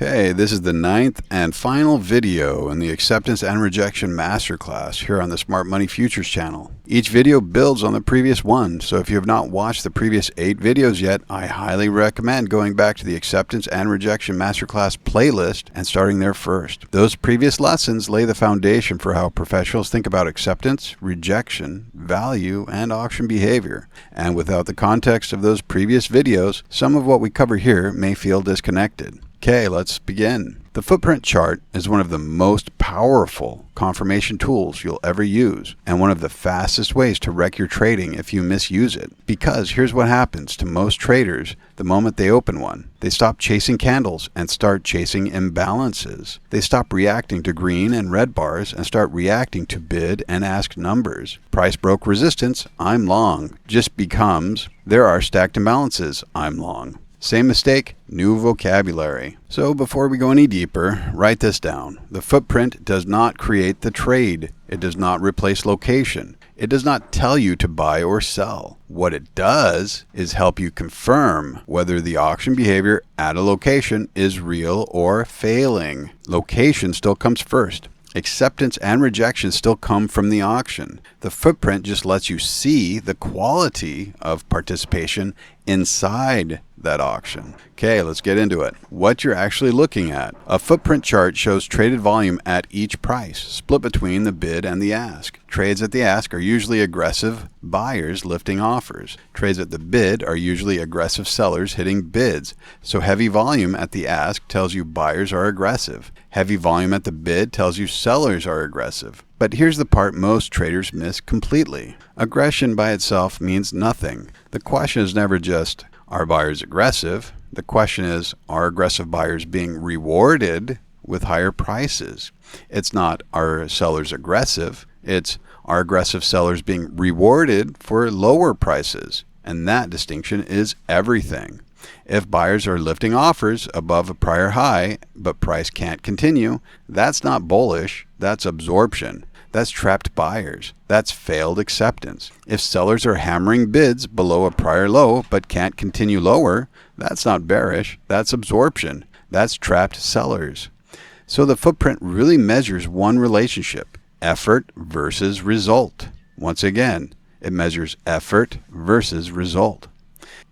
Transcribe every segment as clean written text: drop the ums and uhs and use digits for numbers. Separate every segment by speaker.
Speaker 1: Okay, this is the 9th and final video in the Acceptance and Rejection Masterclass here on the Smart Money Futures channel. Each video builds on the previous one, so if you have not watched the previous 8 videos yet, I highly recommend going back to the Acceptance and Rejection Masterclass playlist and starting there first. Those previous lessons lay the foundation for how professionals think about acceptance, rejection, value, and auction behavior. And without the context of those previous videos, some of what we cover here may feel disconnected. Okay, let's begin. The footprint chart is one of the most powerful confirmation tools you'll ever use, and one of the fastest ways to wreck your trading if you misuse it. Because here's what happens to most traders the moment they open one. They stop chasing candles and start chasing imbalances. They stop reacting to green and red bars and start reacting to bid and ask numbers. Price broke resistance, I'm long, just becomes, there are stacked imbalances, I'm long. Same mistake, new vocabulary. So before we go any deeper, write this down. The footprint does not create the trade. It does not replace location. It does not tell you to buy or sell. What it does is help you confirm whether the auction behavior at a location is real or failing. Location still comes first. Acceptance and rejection still come from the auction. The footprint just lets you see the quality of participation inside that auction. Okay, let's get into it. What you're actually looking at. A footprint chart shows traded volume at each price, split between the bid and the ask. Trades at the ask are usually aggressive buyers lifting offers. Trades at the bid are usually aggressive sellers hitting bids. So heavy volume at the ask tells you buyers are aggressive. Heavy volume at the bid tells you sellers are aggressive. But here's the part most traders miss completely. Aggression by itself means nothing. The question is never just, are buyers aggressive? The question is, are aggressive buyers being rewarded with higher prices? It's not, are sellers aggressive? It's, are aggressive sellers being rewarded for lower prices? And that distinction is everything. If buyers are lifting offers above a prior high, but price can't continue, that's not bullish, that's absorption. That's trapped buyers. That's failed acceptance. If sellers are hammering bids below a prior low but can't continue lower, that's not bearish, that's absorption. That's trapped sellers. So the footprint really measures one relationship, effort versus result. Once again, it measures effort versus result.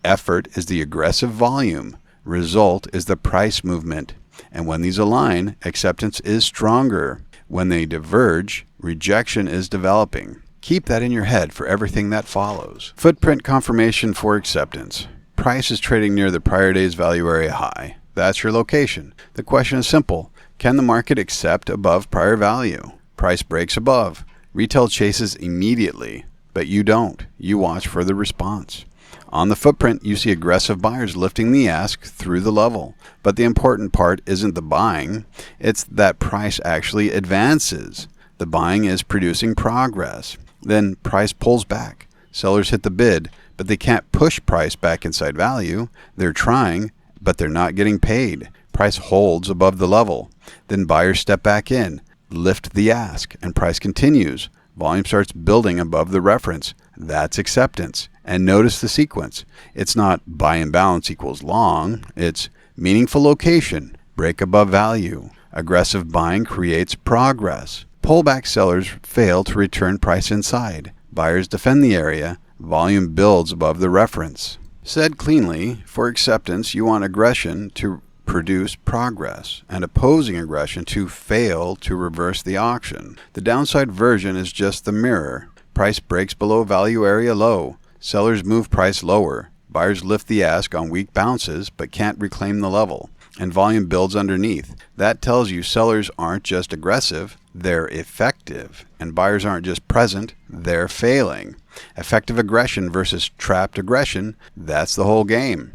Speaker 1: Effort is the aggressive volume. Result is the price movement. And when these align, acceptance is stronger. When they diverge, rejection is developing. Keep that in your head for everything that follows. Footprint confirmation for acceptance. Price is trading near the prior day's value area high. That's your location. The question is simple. Can the market accept above prior value? Price breaks above. Retail chases immediately, but you don't. You watch for the response. On the footprint, you see aggressive buyers lifting the ask through the level. But the important part isn't the buying, it's that price actually advances. The buying is producing progress. Then price pulls back. Sellers hit the bid, but they can't push price back inside value. They're trying, but they're not getting paid. Price holds above the level. Then buyers step back in, lift the ask, and price continues. Volume starts building above the reference. That's acceptance. And notice the sequence. It's not buy imbalance equals long. It's meaningful location, break above value. Aggressive buying creates progress. Pullback sellers fail to return price inside. Buyers defend the area. Volume builds above the reference. Said cleanly, for acceptance, you want aggression to produce progress, and opposing aggression to fail to reverse the auction. The downside version is just the mirror. Price breaks below value area low. Sellers move price lower. Buyers lift the ask on weak bounces but can't reclaim the level. And volume builds underneath. That tells you sellers aren't just aggressive, they're effective. And buyers aren't just present, they're failing. Effective aggression versus trapped aggression, that's the whole game.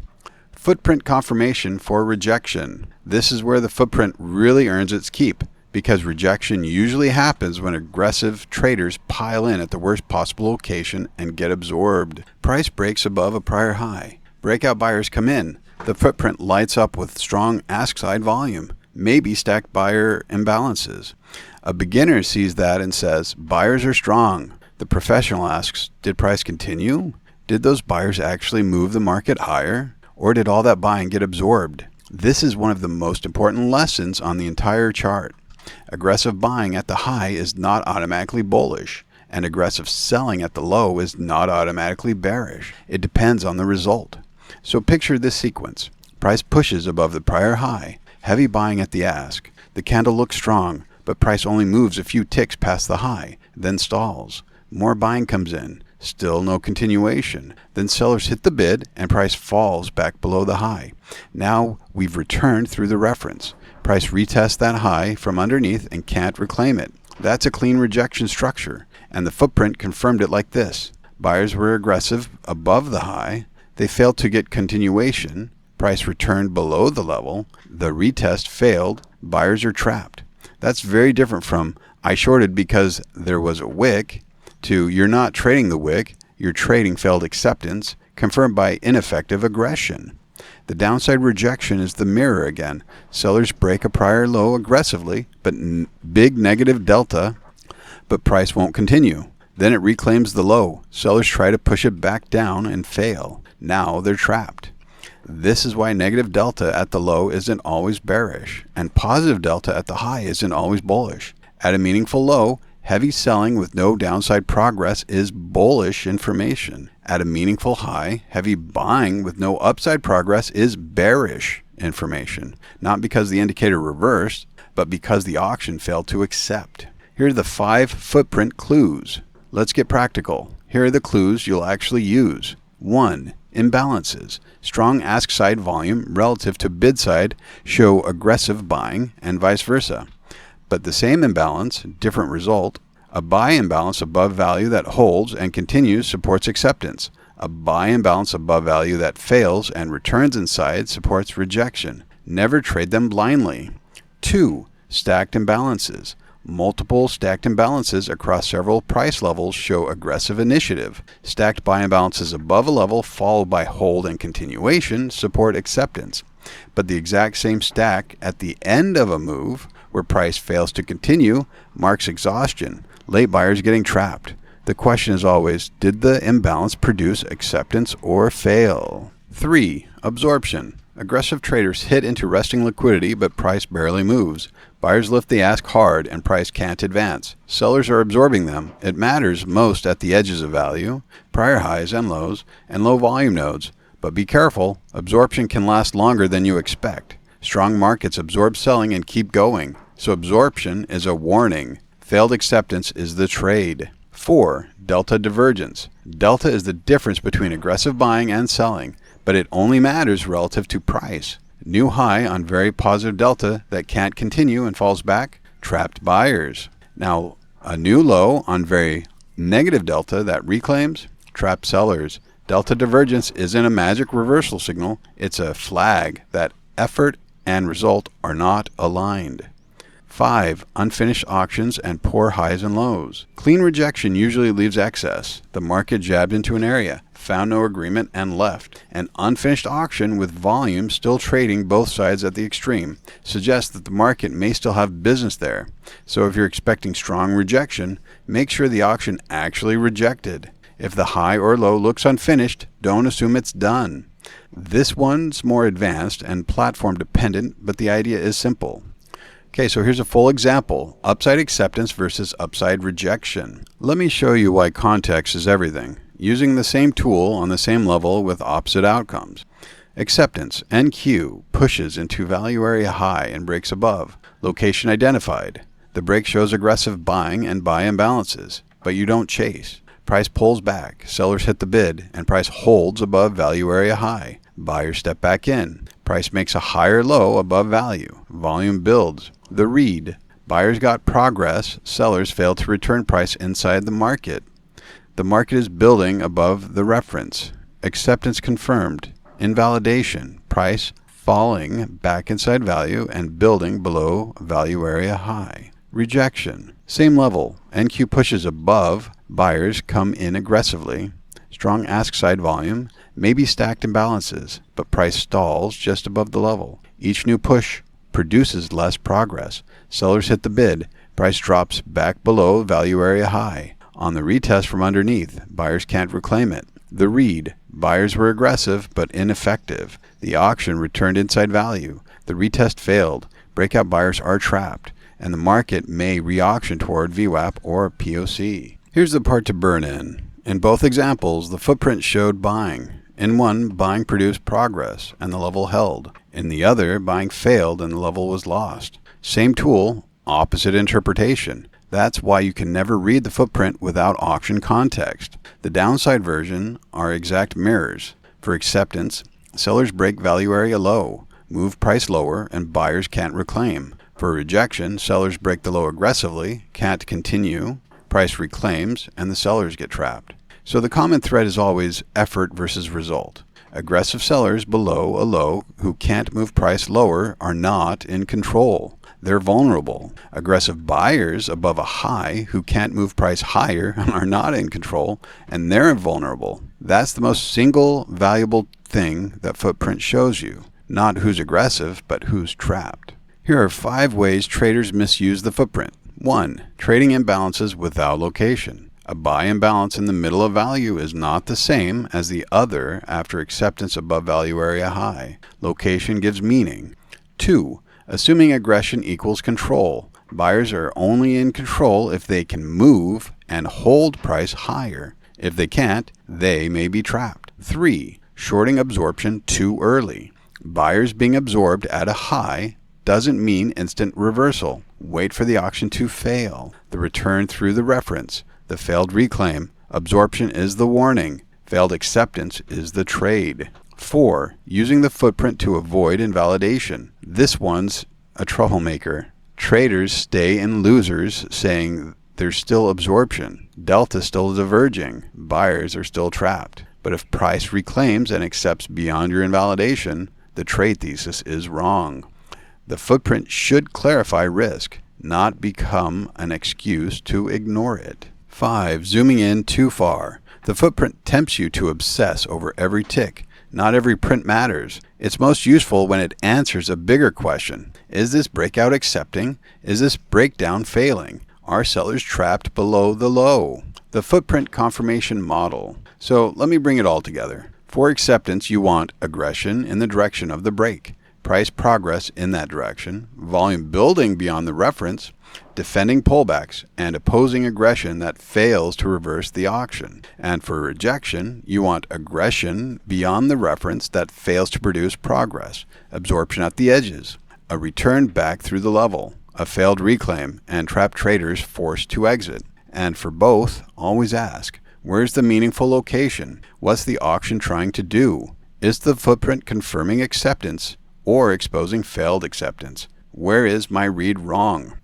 Speaker 1: Footprint confirmation for rejection. This is where the footprint really earns its keep, because rejection usually happens when aggressive traders pile in at the worst possible location and get absorbed. Price breaks above a prior high. Breakout buyers come in. The footprint lights up with strong ask side volume, maybe stacked buyer imbalances. A beginner sees that and says, buyers are strong. The professional asks, did price continue? Did those buyers actually move the market higher? Or did all that buying get absorbed? This is one of the most important lessons on the entire chart. Aggressive buying at the high is not automatically bullish, and aggressive selling at the low is not automatically bearish. It depends on the result. So picture this sequence. Price pushes above the prior high, heavy buying at the ask. The candle looks strong, but price only moves a few ticks past the high, then stalls. More buying comes in, still no continuation. Then sellers hit the bid and price falls back below the high. Now we've returned through the reference. Price retests that high from underneath and can't reclaim it. That's a clean rejection structure, and the footprint confirmed it like this. Buyers were aggressive above the high. They failed to get continuation. Price returned below the level. The retest failed. Buyers are trapped. That's very different from I shorted because there was a wick to you're not trading the wick, you're trading failed acceptance, confirmed by ineffective aggression. The downside rejection is the mirror again. Sellers break a prior low aggressively, but big negative delta, but price won't continue. Then it reclaims the low. Sellers try to push it back down and fail. Now they're trapped. This is why negative delta at the low isn't always bearish, and positive delta at the high isn't always bullish. At a meaningful low, heavy selling with no downside progress is bullish information. At a meaningful high, heavy buying with no upside progress is bearish information. Not because the indicator reversed, but because the auction failed to accept. Here are the 5 footprint clues. Let's get practical. Here are the clues you'll actually use. 1. Imbalances. Strong ask side volume relative to bid side show aggressive buying and vice versa. But the same imbalance, different result. A buy imbalance above value that holds and continues supports acceptance. A buy imbalance above value that fails and returns inside supports rejection. Never trade them blindly. 2. Stacked imbalances. Multiple stacked imbalances across several price levels show aggressive initiative. Stacked buy imbalances above a level followed by hold and continuation support acceptance. But the exact same stack at the end of a move where price fails to continue marks exhaustion. Late buyers getting trapped. The question is always, did the imbalance produce acceptance or fail? 3. Absorption. Aggressive traders hit into resting liquidity, but price barely moves. Buyers lift the ask hard and price can't advance. Sellers are absorbing them. It matters most at the edges of value, prior highs and lows, and low volume nodes. But be careful, absorption can last longer than you expect. Strong markets absorb selling and keep going. So absorption is a warning. Failed acceptance is the trade. 4. Delta divergence. Delta is the difference between aggressive buying and selling, but it only matters relative to price. New high on very positive delta that can't continue and falls back, trapped buyers. Now, a new low on very negative delta that reclaims, trapped sellers. Delta divergence isn't a magic reversal signal, it's a flag that effort and result are not aligned. 5. Unfinished auctions and poor highs and lows. Clean rejection usually leaves excess. The market jabbed into an area, found no agreement, and left. An unfinished auction with volume still trading both sides at the extreme suggests that the market may still have business there. So if you're expecting strong rejection, make sure the auction actually rejected. If the high or low looks unfinished, don't assume it's done. This one's more advanced and platform dependent, but the idea is simple. Okay, so here's a full example. Upside acceptance versus upside rejection. Let me show you why context is everything, using the same tool on the same level with opposite outcomes. Acceptance, NQ, pushes into value area high and breaks above. Location identified. The break shows aggressive buying and buy imbalances, but you don't chase. Price pulls back, sellers hit the bid, and price holds above value area high. Buyers step back in. Price makes a higher low above value. Volume builds. The read. Buyers got progress. Sellers failed to return price inside the market. The market is building above the reference. Acceptance confirmed. Invalidation. Price falling back inside value and building below value area high. Rejection. Same level. NQ pushes above. Buyers come in aggressively. Strong ask side volume. Maybe stacked imbalances, but price stalls just above the level. Each new push produces less progress. Sellers hit the bid. Price drops back below value area high. On the retest from underneath, buyers can't reclaim it. The read. Buyers were aggressive but ineffective. The auction returned inside value. The retest failed. Breakout buyers are trapped, and the market may re-auction toward VWAP or POC. Here's the part to burn in. In both examples, the footprint showed buying. In one, buying produced progress and the level held. In the other, buying failed and the level was lost. Same tool, opposite interpretation. That's why you can never read the footprint without auction context. The downside version are exact mirrors. For acceptance, sellers break value area low, move price lower, and buyers can't reclaim. For rejection, sellers break the low aggressively, can't continue, price reclaims, and the sellers get trapped. So the common thread is always effort versus result. Aggressive sellers below a low who can't move price lower are not in control. They're vulnerable. Aggressive buyers above a high who can't move price higher are not in control, and they're vulnerable. That's the most single valuable thing that footprint shows you. Not who's aggressive, but who's trapped. Here are 5 ways traders misuse the footprint. 1. Trading imbalances without location. A buy imbalance in the middle of value is not the same as the other after acceptance above value area high. Location gives meaning. 2. Assuming aggression equals control. Buyers are only in control if they can move and hold price higher. If they can't, they may be trapped. 3. Shorting absorption too early. Buyers being absorbed at a high doesn't mean instant reversal. Wait for the auction to fail. The return through the reference. The failed reclaim. Absorption is the warning. Failed acceptance is the trade. 4. Using the footprint to avoid invalidation. This one's a troublemaker. Traders stay in losers saying there's still absorption. Delta still diverging. Buyers are still trapped. But if price reclaims and accepts beyond your invalidation, the trade thesis is wrong. The footprint should clarify risk, not become an excuse to ignore it. 5. Zooming in too far. The footprint tempts you to obsess over every tick. Not every print matters. It's most useful when it answers a bigger question. Is this breakout accepting? Is this breakdown failing? Are sellers trapped below the low? The footprint confirmation model. So let me bring it all together. For acceptance, you want aggression in the direction of the break, price progress in that direction, volume building beyond the reference, defending pullbacks, and opposing aggression that fails to reverse the auction. And for rejection, you want aggression beyond the reference that fails to produce progress, absorption at the edges, a return back through the level, a failed reclaim, and trapped traders forced to exit. And for both, always ask, where's the meaningful location? What's the auction trying to do? Is the footprint confirming acceptance or exposing failed acceptance? Where is my read wrong?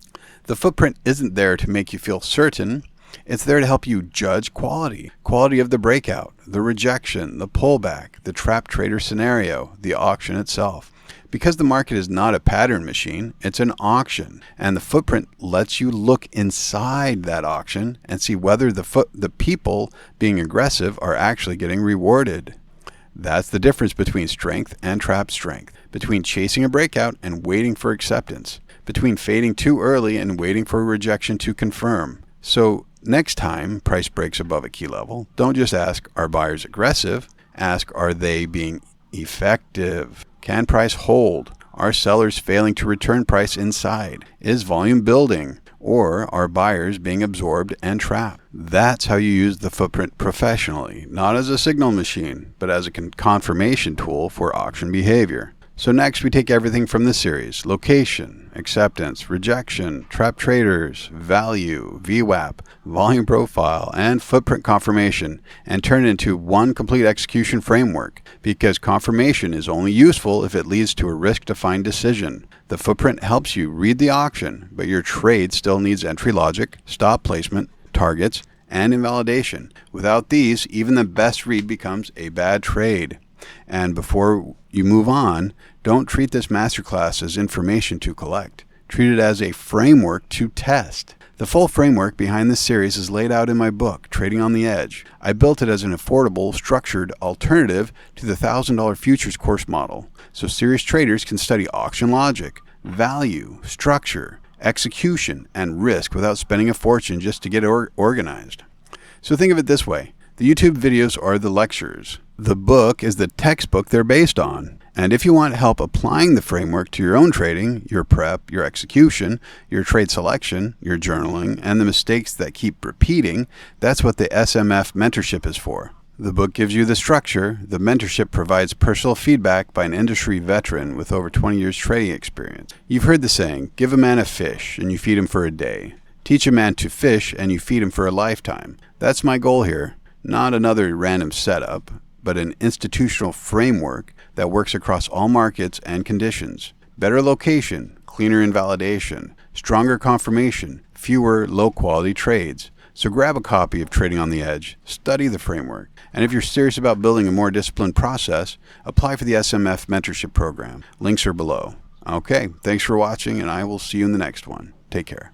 Speaker 1: The footprint isn't there to make you feel certain. It's there to help you judge quality. Quality of the breakout, the rejection, the pullback, the trap trader scenario, the auction itself. Because the market is not a pattern machine, it's an auction. And the footprint lets you look inside that auction and see whether the people being aggressive are actually getting rewarded. That's the difference between strength and trap strength, between chasing a breakout and waiting for acceptance, between fading too early and waiting for rejection to confirm. So next time price breaks above a key level, don't just ask, are buyers aggressive? Ask, are they being effective? Can price hold? Are sellers failing to return price inside? Is volume building? Or are buyers being absorbed and trapped? That's how you use the footprint professionally, not as a signal machine, but as a confirmation tool for auction behavior. So next we take everything from the series: location, acceptance, rejection, trap traders, value, VWAP, volume profile, and footprint confirmation, and turn it into one complete execution framework, because confirmation is only useful if it leads to a risk-defined decision. The footprint helps you read the auction, but your trade still needs entry logic, stop placement, targets, and invalidation. Without these, even the best read becomes a bad trade. And before you move on, don't treat this masterclass as information to collect. Treat it as a framework to test. The full framework behind this series is laid out in my book, Trading on the Edge. I built it as an affordable, structured alternative to the $1,000 futures course model, so serious traders can study auction logic, value, structure, execution, and risk without spending a fortune just to get organized. So think of it this way. The YouTube videos are the lectures. The book is the textbook they're based on. And if you want help applying the framework to your own trading, your prep, your execution, your trade selection, your journaling, and the mistakes that keep repeating, that's what the SMF Mentorship is for. The book gives you the structure. The mentorship provides personal feedback by an industry veteran with over 20 years trading experience. You've heard the saying, give a man a fish and you feed him for a day. Teach a man to fish and you feed him for a lifetime. That's my goal here. Not another random setup, but an institutional framework that works across all markets and conditions. Better location, cleaner invalidation, stronger confirmation, fewer low-quality trades. So grab a copy of Trading on the Edge, study the framework, and if you're serious about building a more disciplined process, apply for the SMF Mentorship Program. Links are below. Okay, thanks for watching, and I will see you in the next one. Take care.